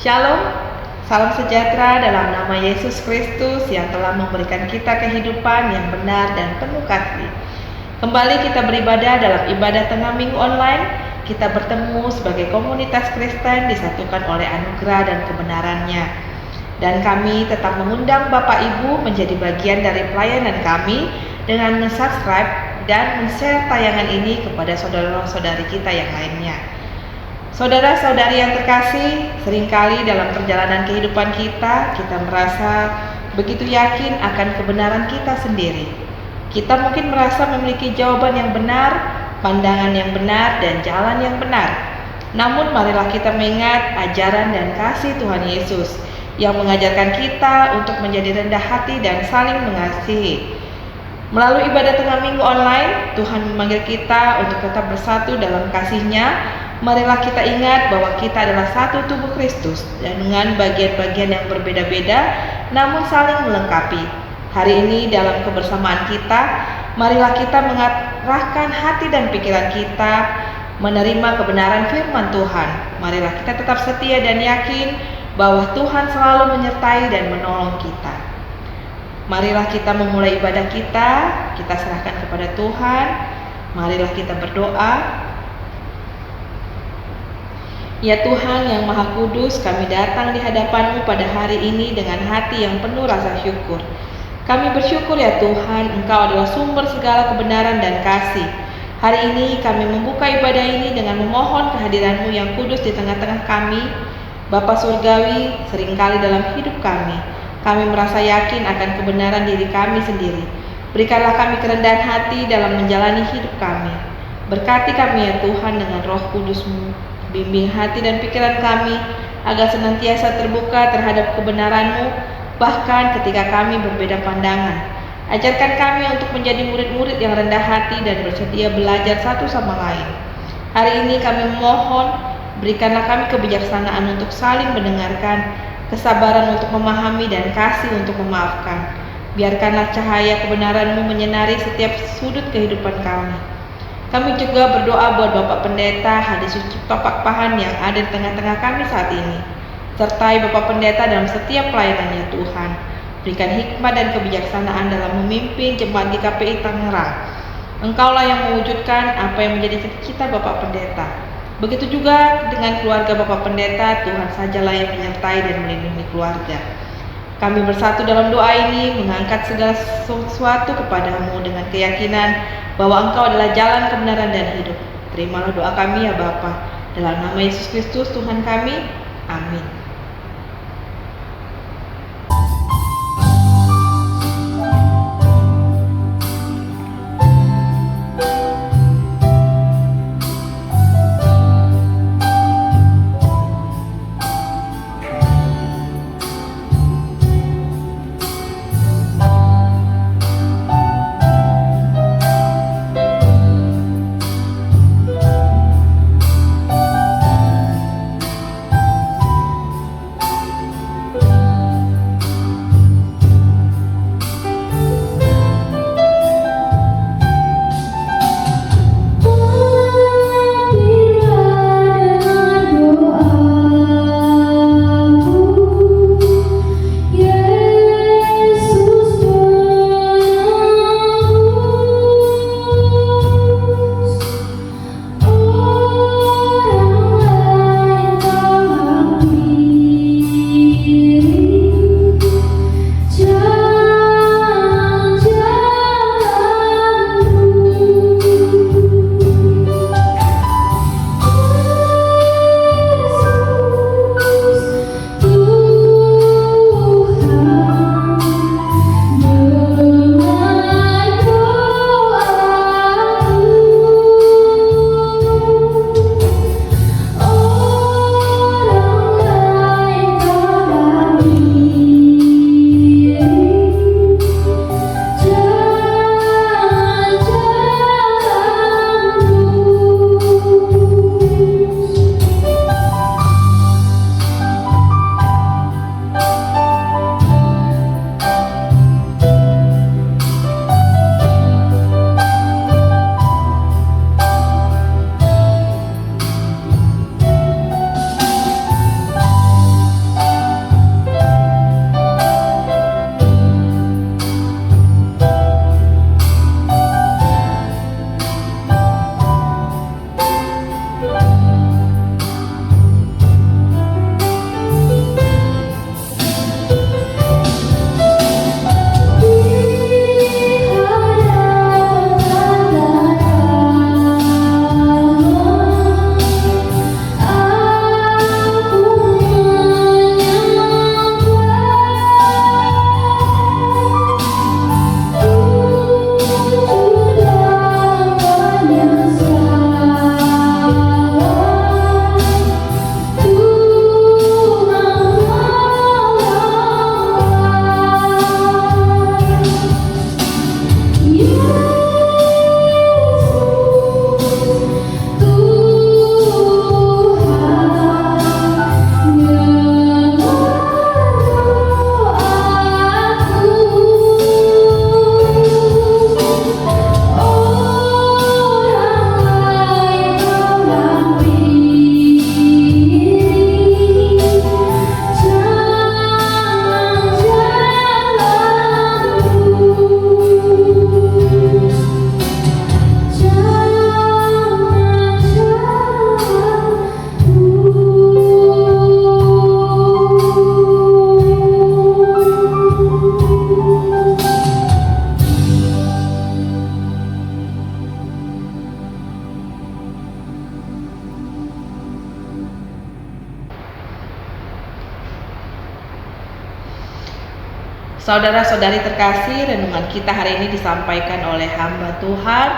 Shalom, salam sejahtera dalam nama Yesus Kristus yang telah memberikan kita kehidupan yang benar dan penuh kasih. Kembali kita beribadah dalam ibadah tengah minggu online. Kita bertemu sebagai komunitas Kristen disatukan oleh anugerah dan kebenarannya. Dan kami tetap mengundang Bapak Ibu menjadi bagian dari pelayanan kami dengan subscribe dan share tayangan ini kepada saudara-saudari kita yang lainnya. Saudara-saudari yang terkasih, seringkali dalam perjalanan kehidupan kita merasa begitu yakin akan kebenaran kita sendiri. Kita mungkin merasa memiliki jawaban yang benar, pandangan yang benar, dan jalan yang benar. Namun marilah kita mengingat ajaran dan kasih Tuhan Yesus yang mengajarkan kita untuk menjadi rendah hati dan saling mengasihi. Melalui ibadah tengah minggu online, Tuhan memanggil kita untuk tetap bersatu dalam kasih-Nya. Marilah kita ingat bahwa kita adalah satu tubuh Kristus dan dengan bagian-bagian yang berbeda-beda namun saling melengkapi. Hari ini dalam kebersamaan kita, marilah kita mengarahkan hati dan pikiran kita menerima kebenaran firman Tuhan. Marilah kita tetap setia dan yakin bahwa Tuhan selalu menyertai dan menolong kita. Marilah kita memulai ibadah kita serahkan kepada Tuhan. Marilah kita berdoa. Ya Tuhan yang Maha Kudus, kami datang di hadapan-Mu pada hari ini dengan hati yang penuh rasa syukur. Kami bersyukur ya Tuhan, Engkau adalah sumber segala kebenaran dan kasih. Hari ini kami membuka ibadah ini dengan memohon kehadiran-Mu yang kudus di tengah-tengah kami. Bapa Surgawi, seringkali dalam hidup kami merasa yakin akan kebenaran diri kami sendiri. Berikanlah kami kerendahan hati dalam menjalani hidup kami. Berkati kami ya Tuhan dengan Roh Kudus-Mu. Bimbing hati dan pikiran kami agar senantiasa terbuka terhadap kebenaran-Mu, bahkan ketika kami berbeda pandangan. Ajarkan kami untuk menjadi murid-murid yang rendah hati dan bersedia belajar satu sama lain. Hari ini kami memohon, berikanlah kami kebijaksanaan untuk saling mendengarkan, kesabaran untuk memahami dan kasih untuk memaafkan. Biarkanlah cahaya kebenaran-Mu menyinari setiap sudut kehidupan kami. Kami juga berdoa buat Bapak Pendeta Hadi Suci Topak Pahan yang ada di tengah-tengah kami saat ini. Sertai Bapak Pendeta dalam setiap pelayanannya Tuhan. Berikan hikmat dan kebijaksanaan dalam memimpin jemaat di KPI Tangerang. Engkaulah yang mewujudkan apa yang menjadi cita-cita Bapak Pendeta. Begitu juga dengan keluarga Bapak Pendeta, Tuhan sajalah yang menyertai dan melindungi keluarga. Kami bersatu dalam doa ini mengangkat segala sesuatu kepadamu dengan keyakinan bahwa Engkau adalah jalan kebenaran dan hidup. Terimalah doa kami ya Bapa, dalam nama Yesus Kristus Tuhan kami. Amin. Saudara-saudari terkasih, renungan kita hari ini disampaikan oleh hamba Tuhan,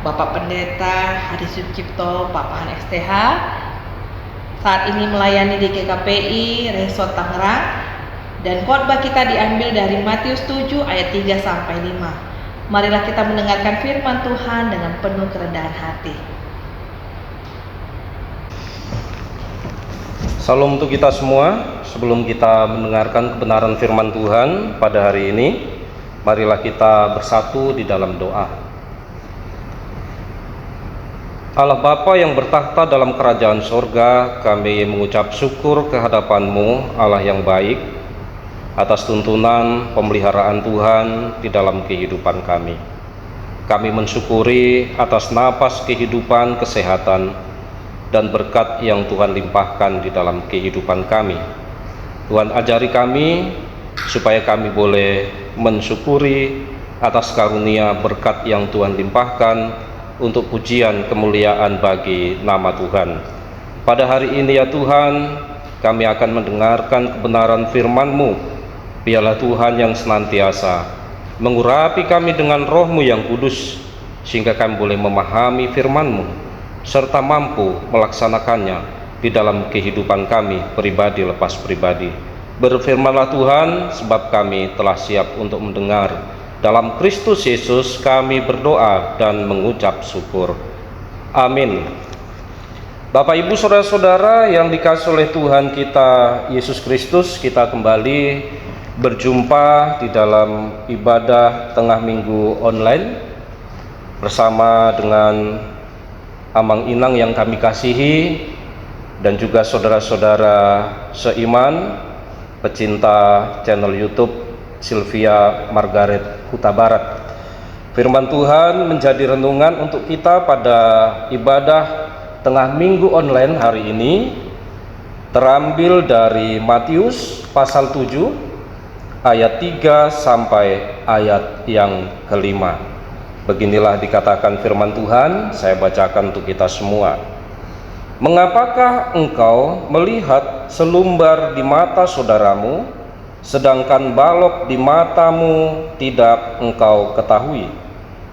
Bapak Pendeta Hadi Sucipto, Papahan XTH. Saat ini melayani di GKPI Resort Tangerang, dan khotbah kita diambil dari Matius 7 ayat 3 sampai 5. Marilah kita mendengarkan firman Tuhan dengan penuh kerendahan hati. Salam untuk kita semua. Sebelum kita mendengarkan kebenaran firman Tuhan pada hari ini, marilah kita bersatu di dalam doa. Allah Bapa yang bertakhta dalam kerajaan sorga, kami mengucap syukur kehadapan-Mu, Allah yang baik, atas tuntunan pemeliharaan Tuhan di dalam kehidupan kami. Kami mensyukuri atas napas kehidupan, kesehatan, dan berkat yang Tuhan limpahkan di dalam kehidupan kami. Tuhan ajari kami supaya kami boleh mensyukuri atas karunia berkat yang Tuhan limpahkan untuk pujian kemuliaan bagi nama Tuhan. Pada hari ini ya Tuhan, kami akan mendengarkan kebenaran firman-Mu. Biarlah Tuhan yang senantiasa mengurapi kami dengan Roh-Mu yang kudus, sehingga kami boleh memahami firman-Mu serta mampu melaksanakannya di dalam kehidupan kami pribadi lepas pribadi. Berfirmanlah Tuhan, sebab kami telah siap untuk mendengar. Dalam Kristus Yesus kami berdoa dan mengucap syukur. Amin. Bapak Ibu saudara-saudara yang dikasihi oleh Tuhan kita Yesus Kristus, kita kembali berjumpa di dalam ibadah tengah minggu online bersama dengan Amang Inang yang kami kasihi, dan juga saudara-saudara seiman pecinta channel YouTube Sylvia Margaret Huta Barat. Firman Tuhan menjadi renungan untuk kita pada ibadah tengah minggu online hari ini terambil dari Matius pasal 7 ayat 3 sampai ayat yang kelima. Beginilah dikatakan firman Tuhan, saya bacakan untuk kita semua. Mengapakah engkau melihat selumbar di mata saudaramu, sedangkan balok di matamu tidak engkau ketahui?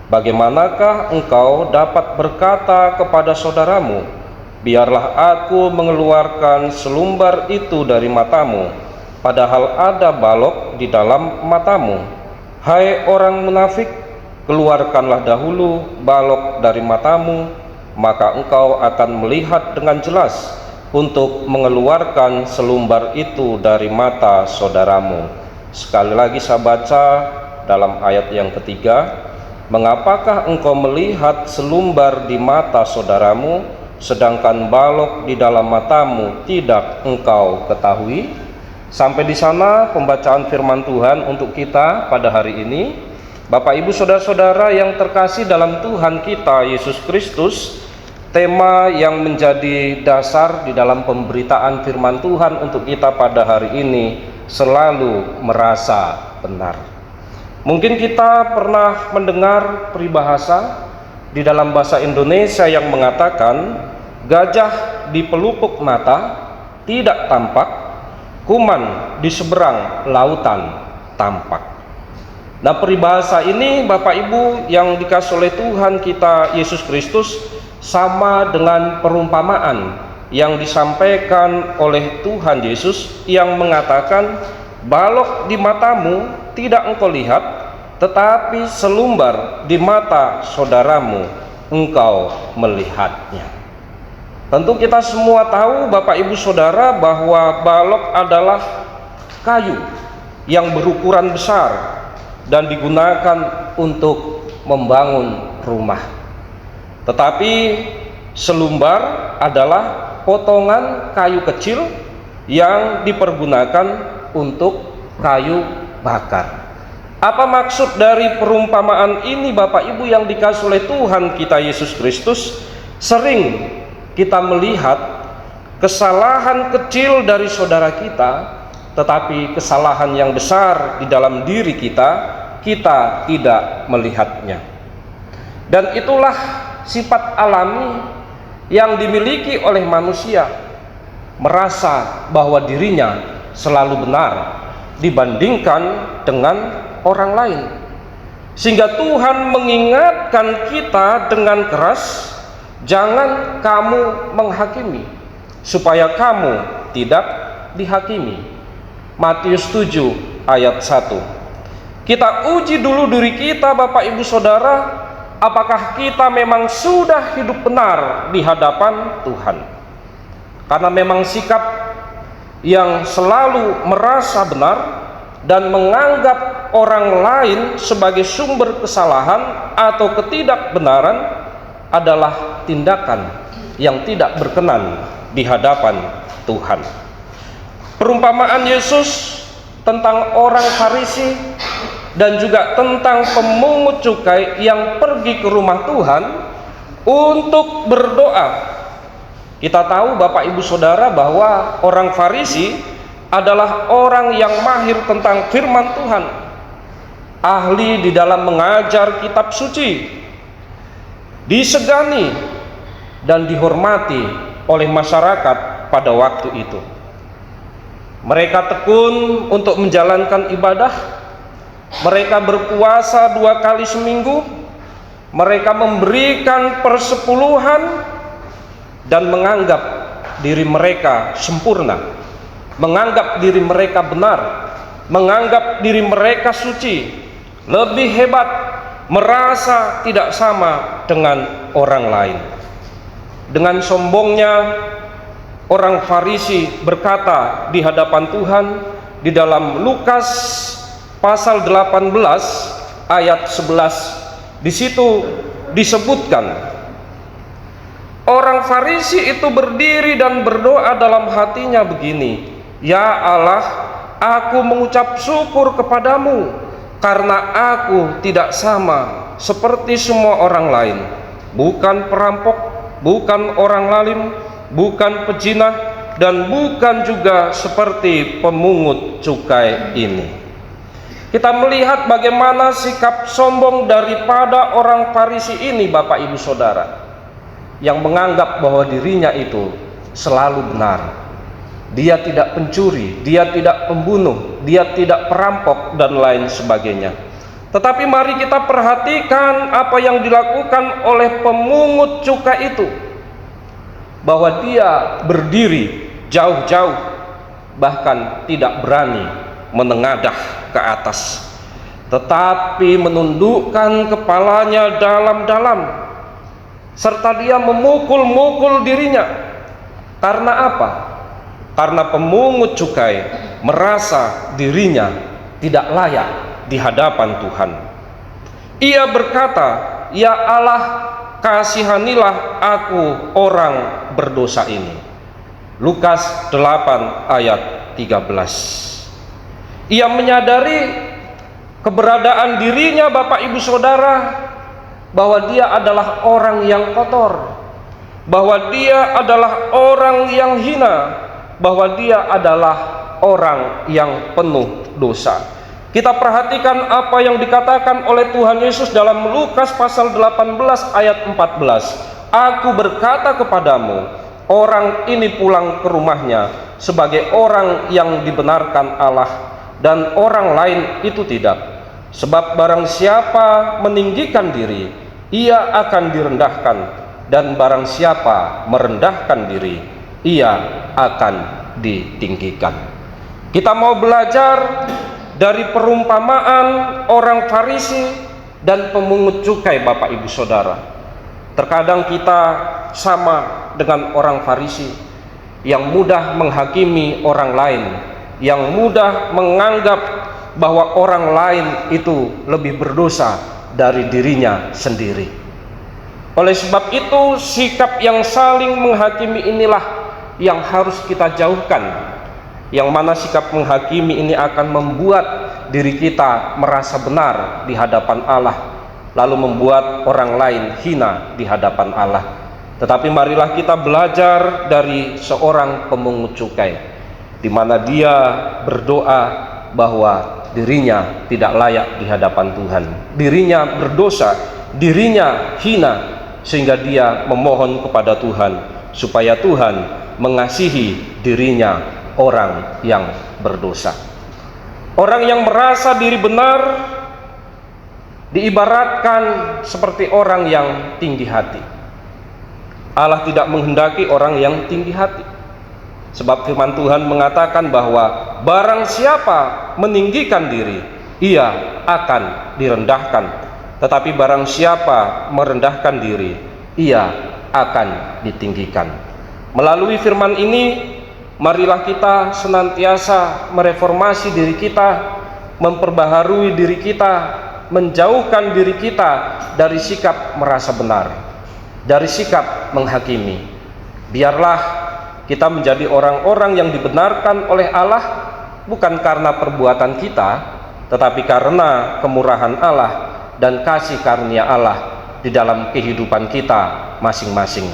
Bagaimanakah engkau dapat berkata kepada saudaramu, biarlah aku mengeluarkan selumbar itu dari matamu, padahal ada balok di dalam matamu? Hai orang munafik, keluarkanlah dahulu balok dari matamu, maka engkau akan melihat dengan jelas untuk mengeluarkan selumbar itu dari mata saudaramu. Sekali lagi saya baca dalam ayat yang ketiga. Mengapakah engkau melihat selumbar di mata saudaramu, sedangkan balok di dalam matamu tidak engkau ketahui? Sampai di sana pembacaan firman Tuhan untuk kita pada hari ini. Bapak Ibu saudara-saudara yang terkasih dalam Tuhan kita Yesus Kristus, tema yang menjadi dasar di dalam pemberitaan firman Tuhan untuk kita pada hari ini selalu merasa benar. Mungkin kita pernah mendengar peribahasa di dalam bahasa Indonesia yang mengatakan gajah di pelupuk mata tidak tampak, kuman di seberang lautan tampak. Nah, peribahasa ini Bapak Ibu yang dikasihi oleh Tuhan kita Yesus Kristus sama dengan perumpamaan yang disampaikan oleh Tuhan Yesus yang mengatakan balok di matamu tidak engkau lihat, tetapi selumbar di mata saudaramu engkau melihatnya. Tentu kita semua tahu Bapak Ibu Saudara bahwa balok adalah kayu yang berukuran besar dan digunakan untuk membangun rumah. Tetapi selumbar adalah potongan kayu kecil yang dipergunakan untuk kayu bakar. Apa maksud dari perumpamaan ini Bapak Ibu yang dikasihi oleh Tuhan kita Yesus Kristus? Sering kita melihat kesalahan kecil dari saudara kita, tetapi kesalahan yang besar di dalam diri kita tidak melihatnya. Dan itulah sifat alami yang dimiliki oleh manusia, merasa bahwa dirinya selalu benar, dibandingkan dengan orang lain. Sehingga Tuhan mengingatkan kita dengan keras, jangan kamu menghakimi, supaya kamu tidak dihakimi. Matius 7 ayat 1. Kita uji dulu diri kita, Bapak Ibu Saudara, apakah kita memang sudah hidup benar di hadapan Tuhan. Karena memang sikap yang selalu merasa benar dan menganggap orang lain sebagai sumber kesalahan atau ketidakbenaran adalah tindakan yang tidak berkenan di hadapan Tuhan. Perumpamaan Yesus tentang orang Farisi dan juga tentang pemungut cukai yang pergi ke rumah Tuhan untuk berdoa. Kita tahu Bapak Ibu Saudara bahwa orang Farisi adalah orang yang mahir tentang firman Tuhan, ahli di dalam mengajar kitab suci, disegani dan dihormati oleh masyarakat pada waktu itu. Mereka tekun untuk menjalankan ibadah, mereka berpuasa 2 kali seminggu, mereka memberikan persepuluhan dan menganggap diri mereka sempurna, menganggap diri mereka benar, menganggap diri mereka suci, lebih hebat, merasa tidak sama dengan orang lain. Dengan sombongnya orang Farisi berkata di hadapan Tuhan di dalam Lukas pasal 18 ayat 11. Di situ disebutkan orang Farisi itu berdiri dan berdoa dalam hatinya begini, "Ya Allah, aku mengucap syukur kepadamu karena aku tidak sama seperti semua orang lain, bukan perampok, bukan orang zalim, bukan pezina, dan bukan juga seperti pemungut cukai ini." Kita melihat bagaimana sikap sombong daripada orang Farisi ini, Bapak Ibu Saudara, yang menganggap bahwa dirinya itu selalu benar. Dia tidak pencuri, dia tidak pembunuh, dia tidak perampok dan lain sebagainya. Tetapi mari kita perhatikan apa yang dilakukan oleh pemungut cukai itu, bahwa dia berdiri jauh-jauh, bahkan tidak berani menengadah ke atas, tetapi menundukkan kepalanya dalam-dalam, serta dia memukul-mukul dirinya. Karena apa? Karena pemungut cukai merasa dirinya tidak layak di hadapan Tuhan. Ia berkata, "Ya Allah, kasihanilah aku orang berdosa ini." Lukas 8 ayat 13. Ia menyadari keberadaan dirinya, Bapak Ibu Saudara, bahwa dia adalah orang yang kotor, bahwa dia adalah orang yang hina, bahwa dia adalah orang yang penuh dosa. Kita perhatikan apa yang dikatakan oleh Tuhan Yesus dalam Lukas pasal 18 ayat 14. "Aku berkata kepadamu, orang ini pulang ke rumahnya sebagai orang yang dibenarkan Allah, dan orang lain itu tidak. Sebab barang siapa meninggikan diri, ia akan direndahkan, dan barang siapa merendahkan diri, ia akan ditinggikan." Kita mau belajar dari perumpamaan orang Farisi dan pemungut cukai, Bapak Ibu Saudara. Terkadang kita sama dengan orang Farisi yang mudah menghakimi orang lain, yang mudah menganggap bahwa orang lain itu lebih berdosa dari dirinya sendiri. Oleh sebab itu, sikap yang saling menghakimi inilah yang harus kita jauhkan, yang mana sikap menghakimi ini akan membuat diri kita merasa benar di hadapan Allah, lalu membuat orang lain hina di hadapan Allah. Tetapi marilah kita belajar dari seorang pemungut cukai, di mana dia berdoa bahwa dirinya tidak layak di hadapan Tuhan, dirinya berdosa, dirinya hina, sehingga dia memohon kepada Tuhan supaya Tuhan mengasihi dirinya, orang yang berdosa. Orang yang merasa diri benar diibaratkan seperti orang yang tinggi hati. Allah tidak menghendaki orang yang tinggi hati. Sebab firman Tuhan mengatakan bahwa barang siapa meninggikan diri, ia akan direndahkan. Tetapi barang siapa merendahkan diri, ia akan ditinggikan. Melalui firman ini, marilah kita senantiasa mereformasi diri kita, memperbaharui diri kita, menjauhkan diri kita dari sikap merasa benar, dari sikap menghakimi. Biarlah kita menjadi orang-orang yang dibenarkan oleh Allah, bukan karena perbuatan kita, tetapi karena kemurahan Allah dan kasih karunia Allah di dalam kehidupan kita masing-masing.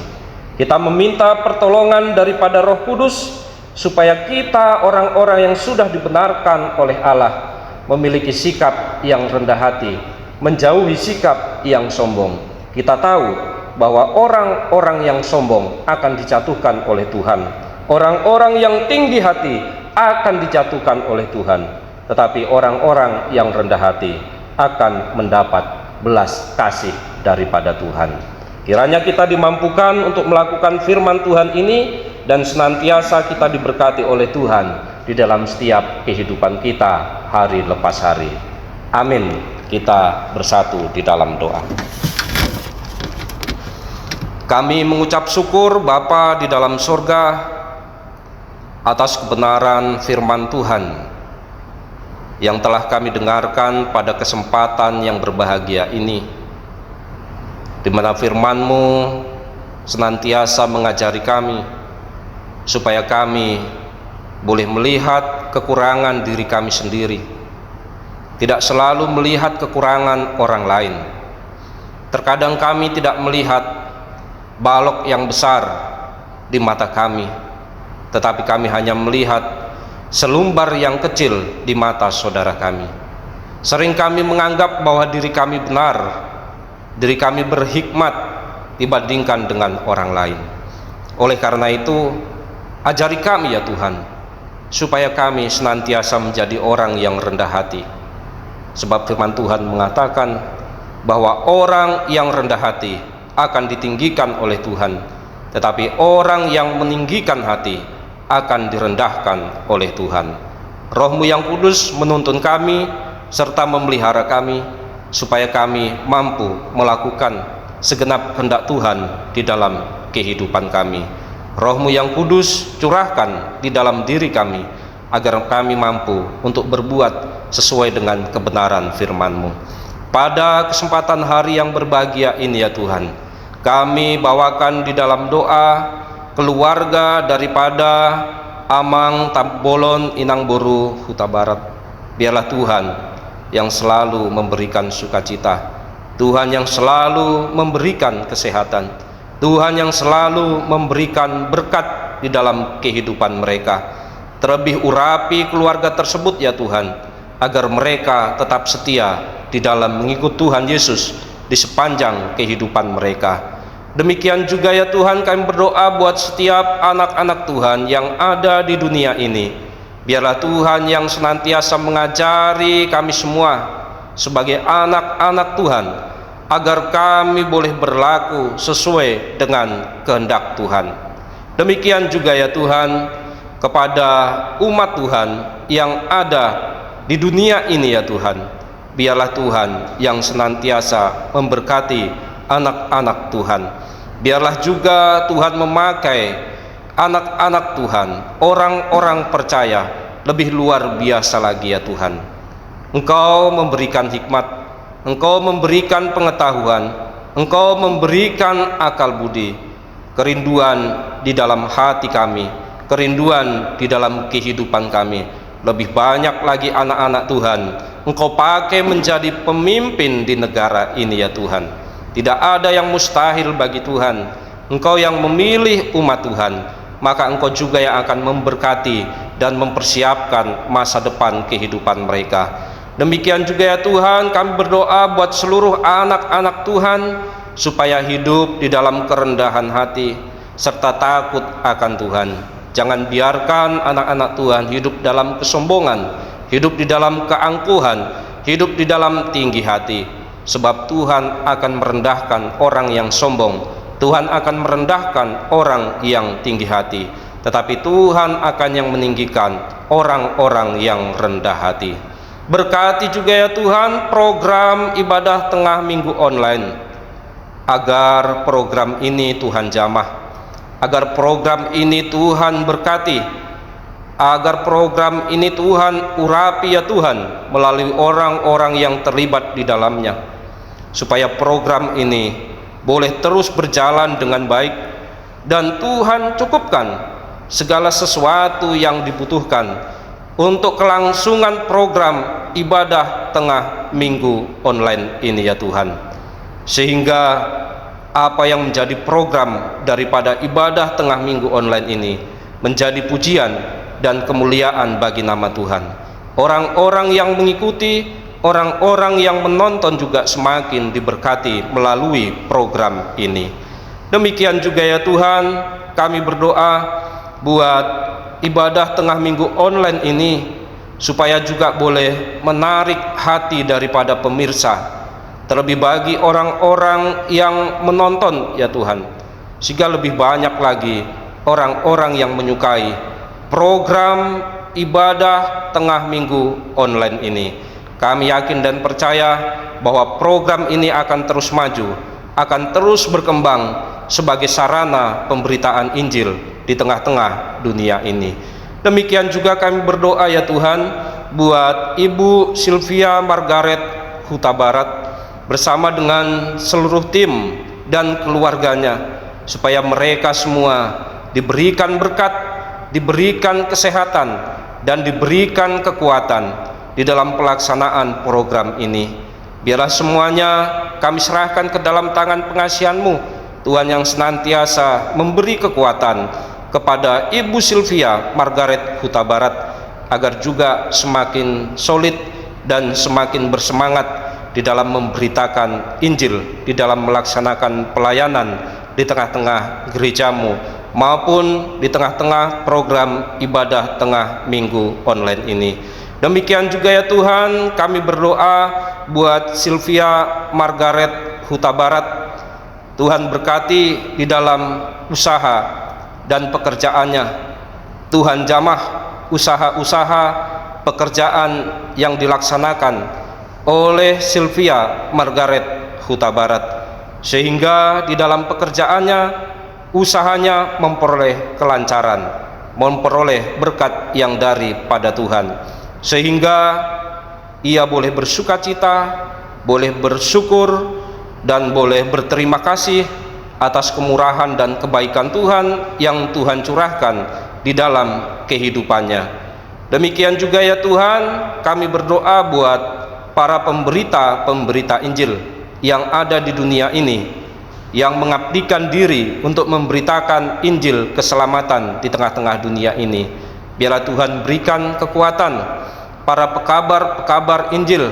Kita meminta pertolongan daripada Roh Kudus supaya kita orang-orang yang sudah dibenarkan oleh Allah memiliki sikap yang rendah hati, menjauhi sikap yang sombong. Kita tahu bahwa orang-orang yang sombong akan dijatuhkan oleh Tuhan. Orang-orang yang tinggi hati akan dijatuhkan oleh Tuhan. Tetapi orang-orang yang rendah hati akan mendapat belas kasih daripada Tuhan. Kiranya kita dimampukan untuk melakukan firman Tuhan ini dan senantiasa kita diberkati oleh Tuhan di dalam setiap kehidupan kita hari lepas hari. Amin. Kita bersatu di dalam doa. Kami mengucap syukur Bapa di dalam surga atas kebenaran firman Tuhan yang telah kami dengarkan pada kesempatan yang berbahagia ini, di mana firman-Mu senantiasa mengajari kami supaya kami boleh melihat kekurangan diri kami sendiri, tidak selalu melihat kekurangan orang lain. Terkadang kami tidak melihat balok yang besar di mata kami, tetapi kami hanya melihat selumbar yang kecil di mata saudara kami. Sering kami menganggap bahwa diri kami benar, diri kami berhikmat dibandingkan dengan orang lain. Oleh karena itu, ajari kami ya Tuhan, supaya kami senantiasa menjadi orang yang rendah hati. Sebab firman Tuhan mengatakan bahwa orang yang rendah hati akan ditinggikan oleh Tuhan, tetapi orang yang meninggikan hati akan direndahkan oleh Tuhan. Roh-Mu yang kudus menuntun kami serta memelihara kami supaya kami mampu melakukan segenap kehendak Tuhan di dalam kehidupan kami. Roh-Mu yang kudus curahkan di dalam diri kami agar kami mampu untuk berbuat sesuai dengan kebenaran firman-Mu. Pada kesempatan hari yang berbahagia ini ya Tuhan, kami bawakan di dalam doa keluarga daripada Amang Tambolon Inang Boru Huta Barat. Biarlah Tuhan yang selalu memberikan sukacita, Tuhan yang selalu memberikan kesehatan, Tuhan yang selalu memberikan berkat di dalam kehidupan mereka. Terlebih urapi keluarga tersebut ya Tuhan, agar mereka tetap setia di dalam mengikut Tuhan Yesus di sepanjang kehidupan mereka. Demikian juga ya Tuhan, kami berdoa buat setiap anak-anak Tuhan yang ada di dunia ini. Biarlah Tuhan yang senantiasa mengajari kami semua sebagai anak-anak Tuhan, agar kami boleh berlaku sesuai dengan kehendak Tuhan. Demikian juga ya Tuhan, kepada umat Tuhan yang ada di dunia ini ya Tuhan, biarlah Tuhan yang senantiasa memberkati anak-anak Tuhan. Biarlah juga Tuhan memakai anak-anak Tuhan, orang-orang percaya lebih luar biasa lagi ya Tuhan. Engkau memberikan hikmat, Engkau memberikan pengetahuan, Engkau memberikan akal budi, kerinduan di dalam hati kami, kerinduan di dalam kehidupan kami. Lebih banyak lagi anak-anak Tuhan Engkau pakai menjadi pemimpin di negara ini ya Tuhan. Tidak ada yang mustahil bagi Tuhan. Engkau yang memilih umat Tuhan, maka Engkau juga yang akan memberkati dan mempersiapkan masa depan kehidupan mereka. Demikian juga ya Tuhan, kami berdoa buat seluruh anak-anak Tuhan supaya hidup di dalam kerendahan hati serta takut akan Tuhan. Jangan biarkan anak-anak Tuhan hidup dalam kesombongan, hidup di dalam keangkuhan, hidup di dalam tinggi hati. Sebab Tuhan akan merendahkan orang yang sombong, Tuhan akan merendahkan orang yang tinggi hati, tetapi Tuhan akan yang meninggikan orang-orang yang rendah hati. Berkati juga ya Tuhan program ibadah tengah minggu online, agar program ini Tuhan jamah, agar program ini Tuhan berkati, agar program ini Tuhan urapi ya Tuhan melalui orang-orang yang terlibat di dalamnya, supaya program ini boleh terus berjalan dengan baik, dan Tuhan cukupkan segala sesuatu yang dibutuhkan untuk kelangsungan program ibadah tengah minggu online ini ya Tuhan, sehingga apa yang menjadi program daripada ibadah tengah minggu online ini menjadi pujian dan kemuliaan bagi nama Tuhan. Orang-orang yang mengikuti, orang-orang yang menonton juga semakin diberkati melalui program ini. Demikian juga ya Tuhan, kami berdoa buat ibadah tengah minggu online ini supaya juga boleh menarik hati daripada pemirsa, terlebih bagi orang-orang yang menonton ya Tuhan, sehingga lebih banyak lagi orang-orang yang menyukai program ibadah tengah minggu online ini. Kami yakin dan percaya bahwa program ini akan terus maju, akan terus berkembang sebagai sarana pemberitaan Injil di tengah-tengah dunia ini. Demikian juga kami berdoa ya Tuhan buat Ibu Sylvia Margaret Huta Barat bersama dengan seluruh tim dan keluarganya, supaya mereka semua diberikan berkat, diberikan kesehatan, dan diberikan kekuatan di dalam pelaksanaan program ini. Biarlah semuanya kami serahkan ke dalam tangan pengasihan-Mu, Tuhan, yang senantiasa memberi kekuatan kepada Ibu Sylvia Margaret Huta Barat, agar juga semakin solid dan semakin bersemangat di dalam memberitakan Injil, di dalam melaksanakan pelayanan di tengah-tengah gereja-Mu, maupun di tengah-tengah program ibadah tengah minggu online ini. Demikian juga ya Tuhan, kami berdoa buat Sylvia Margaret Huta Barat. Tuhan berkati di dalam usaha dan pekerjaannya. Tuhan jamah usaha-usaha pekerjaan yang dilaksanakan oleh Sylvia Margaret Huta Barat, sehingga di dalam pekerjaannya, usahanya memperoleh kelancaran, memperoleh berkat yang daripada Tuhan, sehingga ia boleh bersukacita, boleh bersyukur, dan boleh berterima kasih atas kemurahan dan kebaikan Tuhan yang Tuhan curahkan di dalam kehidupannya. Demikian juga ya Tuhan, kami berdoa buat para pemberita-pemberita Injil yang ada di dunia ini, yang mengabdikan diri untuk memberitakan Injil keselamatan di tengah-tengah dunia ini. Biarlah Tuhan berikan kekuatan para pekabar-pekabar Injil,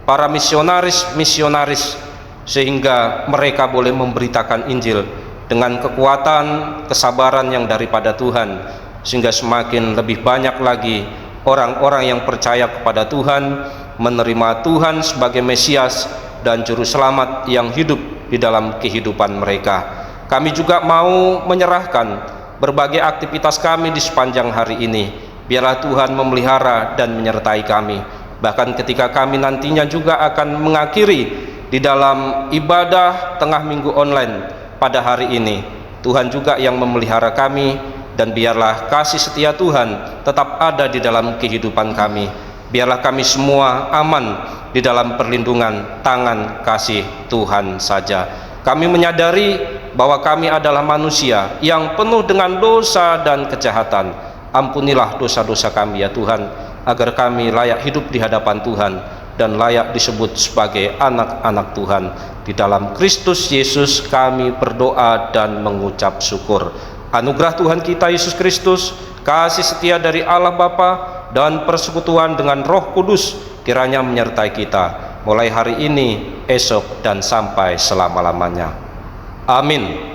para misionaris-misionaris, sehingga mereka boleh memberitakan Injil dengan kekuatan, kesabaran yang daripada Tuhan, sehingga semakin lebih banyak lagi orang-orang yang percaya kepada Tuhan, menerima Tuhan sebagai Mesias dan Juru Selamat yang hidup di dalam kehidupan mereka. Kami juga mau menyerahkan berbagai aktivitas kami di sepanjang hari ini. Biarlah Tuhan memelihara dan menyertai kami. Bahkan ketika kami nantinya juga akan mengakhiri di dalam ibadah tengah minggu online pada hari ini, Tuhan juga yang memelihara kami, dan biarlah kasih setia Tuhan tetap ada di dalam kehidupan kami. Biarlah kami semua aman di dalam perlindungan tangan kasih Tuhan saja. Kami menyadari bahwa kami adalah manusia yang penuh dengan dosa dan kejahatan. Ampunilah dosa-dosa kami ya Tuhan, agar kami layak hidup di hadapan Tuhan dan layak disebut sebagai anak-anak Tuhan. Di dalam Kristus Yesus kami berdoa dan mengucap syukur. Anugerah Tuhan kita Yesus Kristus, kasih setia dari Allah Bapa, dan persekutuan dengan Roh Kudus kiranya menyertai kita mulai hari ini, esok, dan sampai selama-lamanya. Amin.